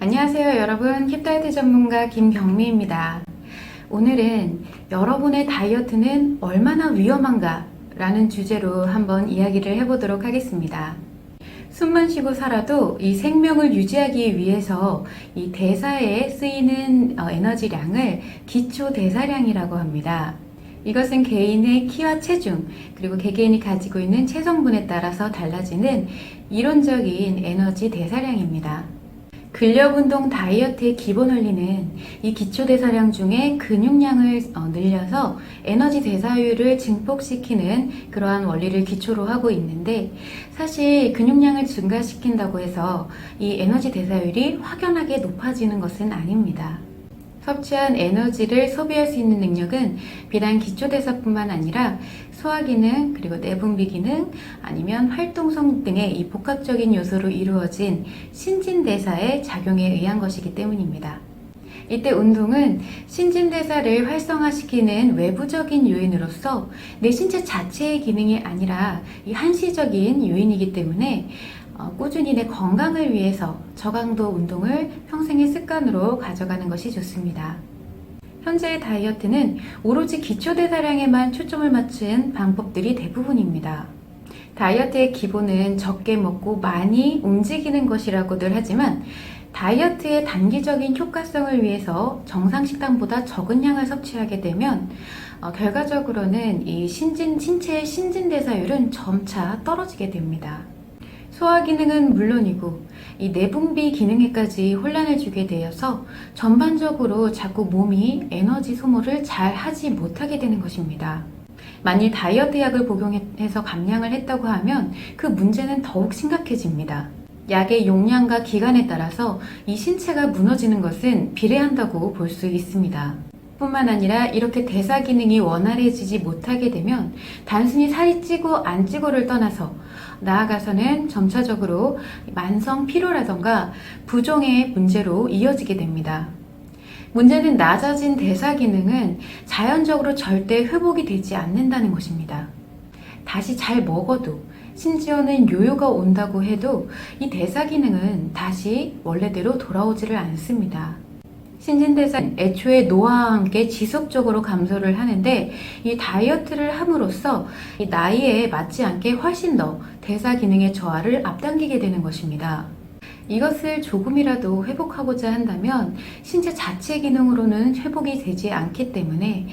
안녕하세요 여러분, 캡다이어트 전문가 김경미입니다. 오늘은 여러분의 다이어트는 얼마나 위험한가 라는 주제로 한번 이야기를 해보도록 하겠습니다. 숨만 쉬고 살아도 이 생명을 유지하기 위해서 이 대사에 쓰이는 에너지량을 기초 대사량이라고 합니다. 이것은 개인의 키와 체중, 그리고 개개인이 가지고 있는 체성분에 따라서 달라지는 이론적인 에너지 대사량입니다. 근력운동 다이어트의 기본 원리는 이 기초대사량 중에 근육량을 늘려서 에너지 대사율을 증폭시키는 그러한 원리를 기초로 하고 있는데, 사실 근육량을 증가시킨다고 해서 이 에너지 대사율이 확연하게 높아지는 것은 아닙니다. 섭취한 에너지를 소비할 수 있는 능력은 비단 기초대사뿐만 아니라 소화기능, 그리고 내분비 기능, 아니면 활동성 등의 이 복합적인 요소로 이루어진 신진대사의 작용에 의한 것이기 때문입니다. 이때 운동은 신진대사를 활성화시키는 외부적인 요인으로서 내 신체 자체의 기능이 아니라 이 한시적인 요인이기 때문에 꾸준히 내 건강을 위해서 저강도 운동을 평생의 습관으로 가져가는 것이 좋습니다. 현재의 다이어트는 오로지 기초대사량에만 초점을 맞춘 방법들이 대부분입니다. 다이어트의 기본은 적게 먹고 많이 움직이는 것이라고들 하지만, 다이어트의 단기적인 효과성을 위해서 정상 식단보다 적은 양을 섭취하게 되면 결과적으로는 이 신체의 신진대사율은 점차 떨어지게 됩니다. 소화 기능은 물론이고 이 내분비 기능에까지 혼란을 주게 되어서 전반적으로 자꾸 몸이 에너지 소모를 잘 하지 못하게 되는 것입니다. 만일 다이어트 약을 복용해서 감량을 했다고 하면 그 문제는 더욱 심각해집니다. 약의 용량과 기간에 따라서 이 신체가 무너지는 것은 비례한다고 볼 수 있습니다. 뿐만 아니라 이렇게 대사 기능이 원활해지지 못하게 되면 단순히 살이 찌고 안 찌고를 떠나서 나아가서는 점차적으로 만성 피로라던가 부종의 문제로 이어지게 됩니다. 문제는 낮아진 대사 기능은 자연적으로 절대 회복이 되지 않는다는 것입니다. 다시 잘 먹어도, 심지어는 요요가 온다고 해도 이 대사 기능은 다시 원래대로 돌아오지를 않습니다. 신진대사는 애초에 노화와 함께 지속적으로 감소를 하는데, 이 다이어트를 함으로써 이 나이에 맞지 않게 훨씬 더 대사 기능의 저하를 앞당기게 되는 것입니다. 이것을 조금이라도 회복하고자 한다면 신체 자체 기능으로는 회복이 되지 않기 때문에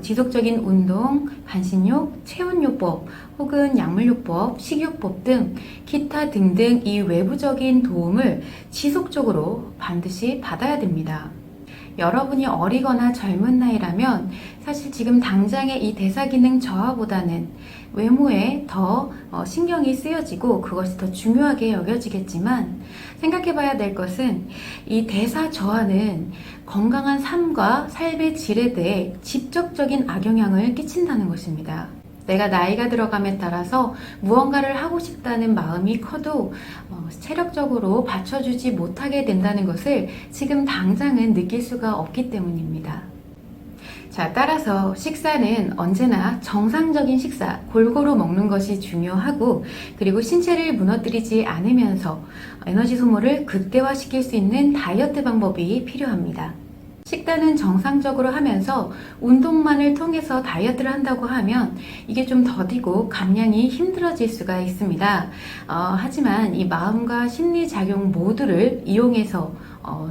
지속적인 운동, 반신욕, 체온요법, 혹은 약물요법, 식이요법 등 기타 등등 이 외부적인 도움을 지속적으로 반드시 받아야 됩니다. 여러분이 어리거나 젊은 나이라면 사실 지금 당장의 이 대사기능 저하보다는 외모에 더 신경이 쓰여지고 그것이 더 중요하게 여겨지겠지만, 생각해 봐야 될 것은 이 대사 저하는 건강한 삶과 삶의 질에 대해 직접적인 악영향을 끼친다는 것입니다. 내가 나이가 들어감에 따라서 무언가를 하고 싶다는 마음이 커도 체력적으로 받쳐주지 못하게 된다는 것을 지금 당장은 느낄 수가 없기 때문입니다. 자, 따라서 식사는 언제나 정상적인 식사, 골고루 먹는 것이 중요하고, 그리고 신체를 무너뜨리지 않으면서 에너지 소모를 극대화시킬 수 있는 다이어트 방법이 필요합니다. 식단은 정상적으로 하면서 운동만을 통해서 다이어트를 한다고 하면 이게 좀 더디고 감량이 힘들어질 수가 있습니다. 하지만 이 마음과 심리작용 모두를 이용해서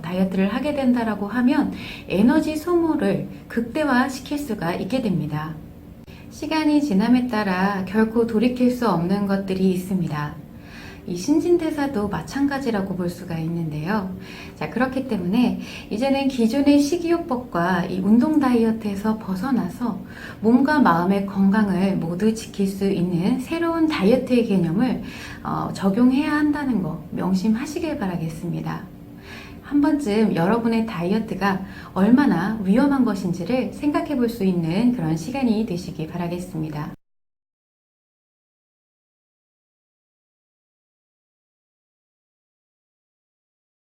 다이어트를 하게 된다라고 하면 에너지 소모를 극대화시킬 수가 있게 됩니다. 시간이 지남에 따라 결코 돌이킬 수 없는 것들이 있습니다. 이 신진대사도 마찬가지라고 볼 수가 있는데요. 자, 그렇기 때문에 이제는 기존의 식이요법과 이 운동 다이어트에서 벗어나서 몸과 마음의 건강을 모두 지킬 수 있는 새로운 다이어트의 개념을 적용해야 한다는 거 명심하시길 바라겠습니다. 한 번쯤 여러분의 다이어트가 얼마나 위험한 것인지를 생각해 볼 수 있는 그런 시간이 되시기 바라겠습니다.